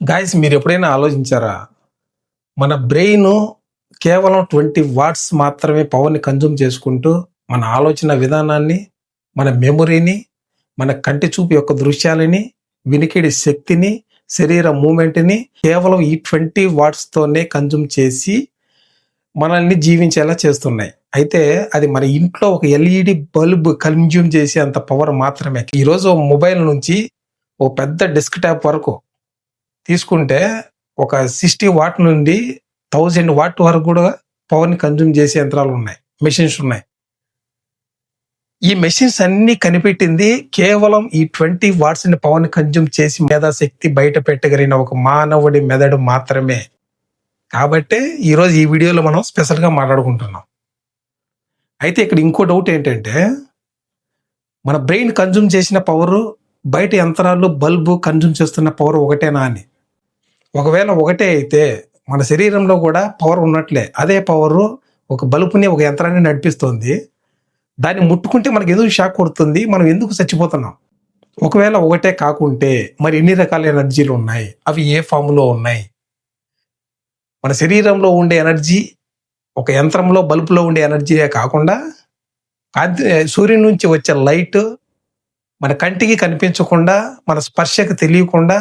Guys మీరు ఎప్పుడైనా ఆలోచించారా? మన బ్రెయిన్ కేవలం 20 వాట్స్ మాత్రమే పవర్‌ని కన్జ్యూమ్ చేసుకుంటూ, మన ఆలోచన విధానాన్ని, మన మెమొరీని, మన కంటి చూపు యొక్క దృశ్యాలని, వినికిడి శక్తిని, శరీర మూవ్‌మెంట్‌ని కేవలం ఈ 20 వాట్స్‌తోనే కన్జ్యూమ్ చేసి, మనల్ని జీవించేలా చేస్తున్నాయి. అయితే అది మన ఇంట్లో ఒక ఎల్ఈడి బల్బ్ కన్జ్యూమ్ చేసేంత పవర్ మాత్రమే. ఈరోజు మొబైల్ నుంచి ఓ పెద్ద డెస్క్‌టాప్ వరకు తీసుకుంటే ఒక 60 వాట్ నుండి 1000 వాట్ వరకు కూడా పవర్‌ని కన్జ్యూమ్ చేసే యంత్రాలు ఉన్నాయి. మెషిన్స్ ఉన్నాయి. ఈ మెషిన్స్ అన్నీ కనిపెట్టింది కేవలం ఈ 20 వాట్స్‌ని పవర్‌ని కన్జ్యూమ్ చేసి మేధాశక్తి బయట పెట్టగలిగిన ఒక మానవుడి మెదడు మాత్రమే. కాబట్టే ఈరోజు ఈ వీడియోలో మనం స్పెషల్‌గా మాట్లాడుకుంటున్నాం. అయితే ఇక్కడ ఇంకో డౌట్ ఏంటంటే, మన బ్రెయిన్ కన్జ్యూమ్ చేసిన పవరు బయట యంత్రాలు బల్బు కన్జ్యూమ్ చేస్తున్న పవర్ ఒకటేనా అని. ఒకవేళ ఒకటే అయితే మన శరీరంలో కూడా పవర్ ఉన్నట్లే. అదే పవరు ఒక బల్బుని ఒక యంత్రాన్ని నడిపిస్తుంది. దాన్ని ముట్టుకుంటే మనకు ఎందుకు షాక్ కొడుతుంది? మనం ఎందుకు చచ్చిపోతున్నాం? ఒకవేళ ఒకటే కాకుంటే మరి ఎన్ని రకాల ఎనర్జీలు ఉన్నాయి? అవి ఏ ఫామ్‌లో ఉన్నాయి? మన శరీరంలో ఉండే ఎనర్జీ ఒక యంత్రంలో బల్బులో ఉండే ఎనర్జీయే కాకుండా సూర్యుని నుంచి వచ్చే లైట్ మన కంటికి కనిపించకుండా, మన స్పర్శకు తెలియకుండా,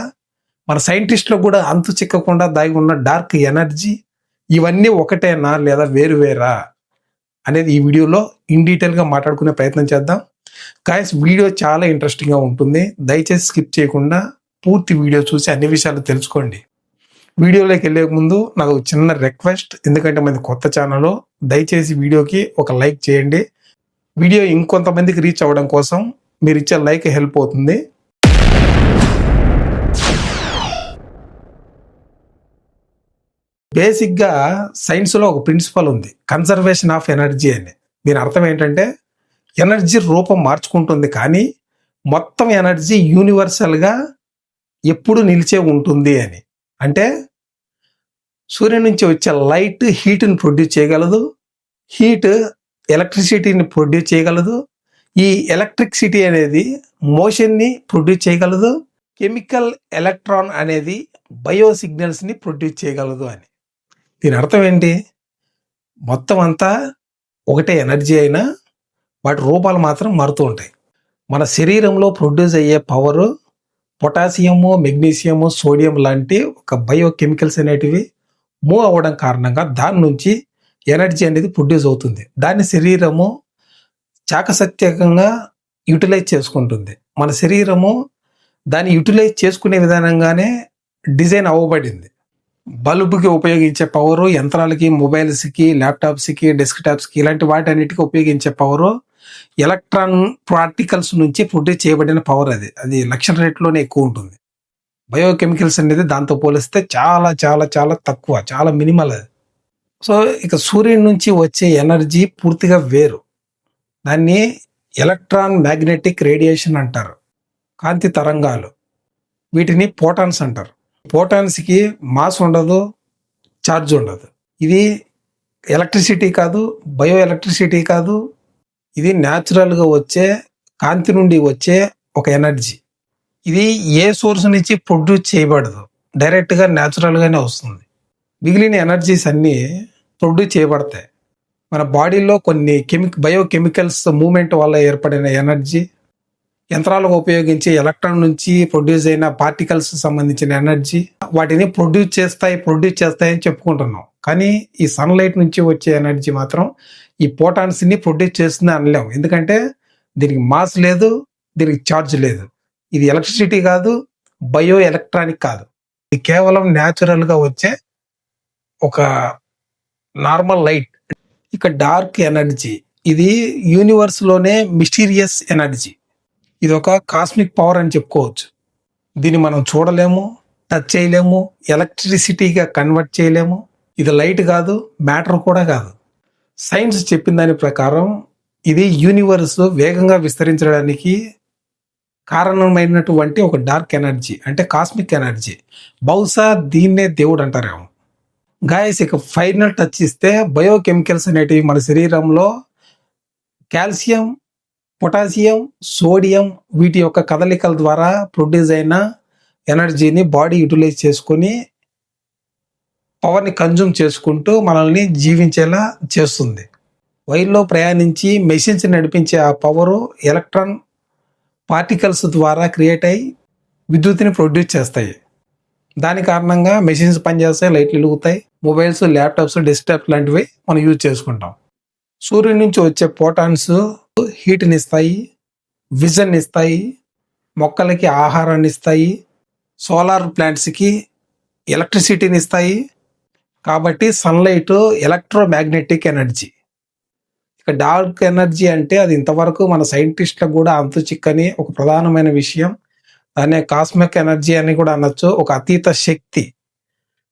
మన సైంటిస్టులకు కూడా అంతు చిక్కకుండా దాగి ఉన్న డార్క్ ఎనర్జీ ఇవన్నీ ఒకటేనా లేదా వేరువేరా అనేది ఈ వీడియోలో ఇన్ డీటెయిల్గా మాట్లాడుకునే ప్రయత్నం చేద్దాం. గాయ్స్ వీడియో చాలా ఇంట్రెస్టింగ్గా ఉంటుంది. దయచేసి స్కిప్ చేయకుండా పూర్తి వీడియో చూసి అన్ని విషయాలు తెలుసుకోండి. వీడియోలోకి వెళ్ళే ముందు నాకు చిన్న రిక్వెస్ట్, ఎందుకంటే మనది కొత్త ఛానల్, దయచేసి వీడియోకి ఒక లైక్ చేయండి. వీడియో ఇంకొంతమందికి రీచ్ అవ్వడం కోసం మీరు ఇచ్చే లైక్ హెల్ప్ అవుతుంది. బేసిక్గా సైన్స్లో ఒక ప్రిన్సిపల్ ఉంది, కన్సర్వేషన్ ఆఫ్ ఎనర్జీ అని. దీని అర్థం ఏంటంటే ఎనర్జీ రూపం మార్చుకుంటుంది కానీ మొత్తం ఎనర్జీ యూనివర్సల్గా ఎప్పుడు నిలిచే ఉంటుంది అని. అంటే సూర్యుని నుంచి వచ్చే లైట్ హీట్ని ప్రొడ్యూస్ చేయగలదు, హీట్ ఎలక్ట్రిసిటీని ప్రొడ్యూస్ చేయగలదు, ఈ ఎలక్ట్రిసిటీ అనేది మోషన్ని ప్రొడ్యూస్ చేయగలదు, కెమికల్ ఎలక్ట్రాన్ అనేది బయో సిగ్నల్స్ని ప్రొడ్యూస్ చేయగలదు అని. దీని అర్థం ఏంటి? మొత్తం అంతా ఒకటే ఎనర్జీ అయినా వాటి రూపాలు మాత్రం మారుతూ ఉంటాయి. మన శరీరంలో ప్రొడ్యూస్ అయ్యే పవరు పొటాషియము, మెగ్నీషియము, సోడియం లాంటి ఒక బయో కెమికల్స్ అనేటివి మూవ్ అవ్వడం కారణంగా దాని నుంచి ఎనర్జీ అనేది ప్రొడ్యూస్ అవుతుంది. దాన్ని శరీరము చాకచక్యంగా యూటిలైజ్ చేసుకుంటుంది. మన శరీరము దాన్ని యూటిలైజ్ చేసుకునే విధానంగానే డిజైన్ అవ్వబడింది. బల్బుకి ఉపయోగించే పవరు, యంత్రాలకి, మొబైల్స్కి, ల్యాప్టాప్స్కి, డెస్క్టాప్స్కి ఇలాంటి వాటన్నిటికీ ఉపయోగించే పవరు ఎలక్ట్రాన్ పార్టికల్స్ నుంచి ప్రొడ్యూస్ చేయబడిన పవర్. అది లక్షల రేట్లోనే ఎక్కువ ఉంటుంది. బయోకెమికల్స్ అనేది దాంతో పోలిస్తే చాలా చాలా చాలా తక్కువ, చాలా మినిమల్ అది. సో ఇక సూర్యుడి నుంచి వచ్చే ఎనర్జీ పూర్తిగా వేరు. దాన్ని ఎలక్ట్రాన్ మ్యాగ్నెటిక్ రేడియేషన్ అంటారు, కాంతి తరంగాలు. వీటిని పోటాన్స్ అంటారు. పోటాన్స్కి మాస్ ఉండదు, ఛార్జ్ ఉండదు. ఇది ఎలక్ట్రిసిటీ కాదు, బయో ఎలక్ట్రిసిటీ కాదు, ఇది న్యాచురల్గా వచ్చే కాంతి నుండి వచ్చే ఒక ఎనర్జీ. ఇది ఏ సోర్స్ నుంచి ప్రొడ్యూస్ చేయబడదు, డైరెక్ట్గా న్యాచురల్గానే వస్తుంది. మిగిలిన ఎనర్జీస్ అన్నీ ప్రొడ్యూస్ చేయబడతాయి. మన బాడీలో కొన్ని బయోకెమికల్స్ మూమెంట్ వల్ల ఏర్పడిన ఎనర్జీ, యంత్రాలకు ఉపయోగించే ఎలక్ట్రాన్ నుంచి ప్రొడ్యూస్ అయిన పార్టికల్స్ సంబంధించిన ఎనర్జీ, వాటిని ప్రొడ్యూస్ చేస్తాయని చెప్పుకుంటున్నాం. కానీ ఈ సన్లైట్ నుంచి వచ్చే ఎనర్జీ మాత్రం ఈ పోటాన్స్ని ప్రొడ్యూస్ చేస్తుంది అనలేము. ఎందుకంటే దీనికి మాస్ లేదు, దీనికి ఛార్జ్ లేదు. ఇది ఎలక్ట్రిసిటీ కాదు, బయో ఎలక్ట్రానిక్ కాదు. ఇది కేవలం న్యాచురల్గా వచ్చే ఒక నార్మల్ లైట్. ఇక డార్క్ ఎనర్జీ, ఇది యూనివర్స్లోనే మిస్టీరియస్ ఎనర్జీ. ఇది ఒక కాస్మిక్ పవర్ అని చెప్పుకోవచ్చు. దీన్ని మనం చూడలేము, టచ్ చేయలేము, ఎలక్ట్రిసిటీగా కన్వర్ట్ చేయలేము. ఇది లైట్ కాదు, మ్యాటర్ కూడా కాదు. సైన్స్ చెప్పిన దాని ప్రకారం ఇది యూనివర్స్ వేగంగా విస్తరించడానికి కారణమైనటువంటి ఒక డార్క్ ఎనర్జీ, అంటే కాస్మిక్ ఎనర్జీ. బహుశా దీన్నే దేవుడు అంటారేమో. గాయస్ ఇక ఫైనల్ టచ్ ఇస్తే బయోకెమికల్స్ అనేటివి మన శరీరంలో కాల్షియం, పొటాషియం, సోడియం వీటి యొక్క కదలికల ద్వారా ప్రొడ్యూస్ అయిన ఎనర్జీని బాడీ యూటిలైజ్ చేసుకొని పవర్ని కన్జ్యూమ్ చేసుకుంటూ మనల్ని జీవించేలా చేస్తుంది. వైర్లో ప్రయాణించి మెషిన్స్ నడిపించే ఆ పవరు ఎలక్ట్రాన్ పార్టికల్స్ ద్వారా క్రియేట్ అయ్యి విద్యుత్తుని ప్రొడ్యూస్ చేస్తాయి. దాని కారణంగా మెషిన్స్ పనిచేస్తాయి, లైట్లు వెలుగుతాయి, మొబైల్స్, ల్యాప్టాప్స్, డెస్క్టాప్ లాంటివి మనం యూజ్ చేసుకుంటాం. సూర్యుడి నుంచి వచ్చే ఫోటాన్స్ హీట్ని ఇస్తాయి, విజన్ ఇస్తాయి, మొక్కలకి ఆహారాన్ని ఇస్తాయి, సోలార్ ప్లాంట్స్కి ఎలక్ట్రిసిటీని ఇస్తాయి. కాబట్టి సన్లైట్ ఎలక్ట్రోమాగ్నెటిక్ ఎనర్జీ. ఇక డార్క్ ఎనర్జీ అంటే అది ఇంతవరకు మన సైంటిస్టులకు కూడా అంతు చిక్కని ఒక ప్రధానమైన విషయం. దాన్నే కాస్మిక్ ఎనర్జీ అని కూడా అనొచ్చు, ఒక అతీత శక్తి.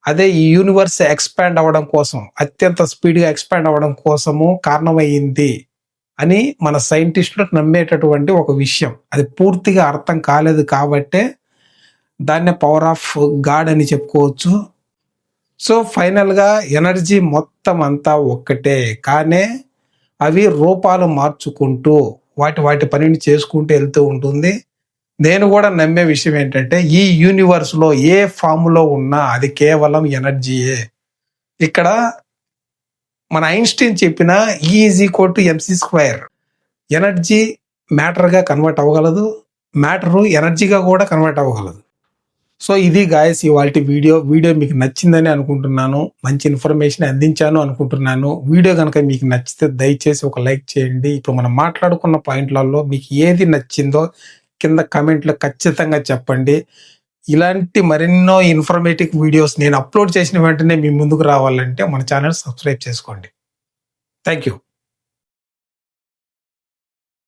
అదే ఈ యూనివర్స్ ఎక్స్పాండ్ అవ్వడం కోసం, అత్యంత స్పీడ్గా ఎక్స్పాండ్ అవ్వడం కోసము కారణమయ్యింది అని మన సైంటిస్టులు నమ్మేటటువంటి ఒక విషయం. అది పూర్తిగా అర్థం కాలేదు కాబట్టే దాన్నే పవర్ ఆఫ్ గాడ్ అని చెప్పుకోవచ్చు. సో ఫైనల్గా ఎనర్జీ మొత్తం అంతా ఒక్కటే, కానీ అవి రూపాలు మార్చుకుంటూ వాటి పనిని చేసుకుంటూ వెళ్తూ ఉంటుంది. నేను కూడా నమ్మే విషయం ఏంటంటే ఈ యూనివర్స్లో ఏ ఫామ్లో ఉన్నా అది కేవలం ఎనర్జీయే. ఇక్కడ మన ఐన్స్టీన్ చెప్పిన E=mc². ఎనర్జీ మ్యాటర్గా కన్వర్ట్ అవ్వగలదు, మ్యాటరు ఎనర్జీగా కూడా కన్వర్ట్ అవ్వగలదు. సో ఇది గాయస్ ఇవాల్టి వీడియో మీకు నచ్చిందని అనుకుంటున్నాను, మంచి ఇన్ఫర్మేషన్ అందించాను అనుకుంటున్నాను. వీడియో కనుక మీకు నచ్చితే దయచేసి ఒక లైక్ చేయండి. ఇప్పుడు మనం మాట్లాడుకున్న పాయింట్లలో మీకు ఏది నచ్చిందో కింద కామెంట్లో ఖచ్చితంగా చెప్పండి. ఇలాంటి మరెన్నో ఇన్ఫర్మేటివ్ వీడియోస్ నేను అప్లోడ్ చేసిన వెంటనే మీ ముందుకు రావాలంటే మన ఛానల్ సబ్స్క్రైబ్ చేసుకోండి. Thank you.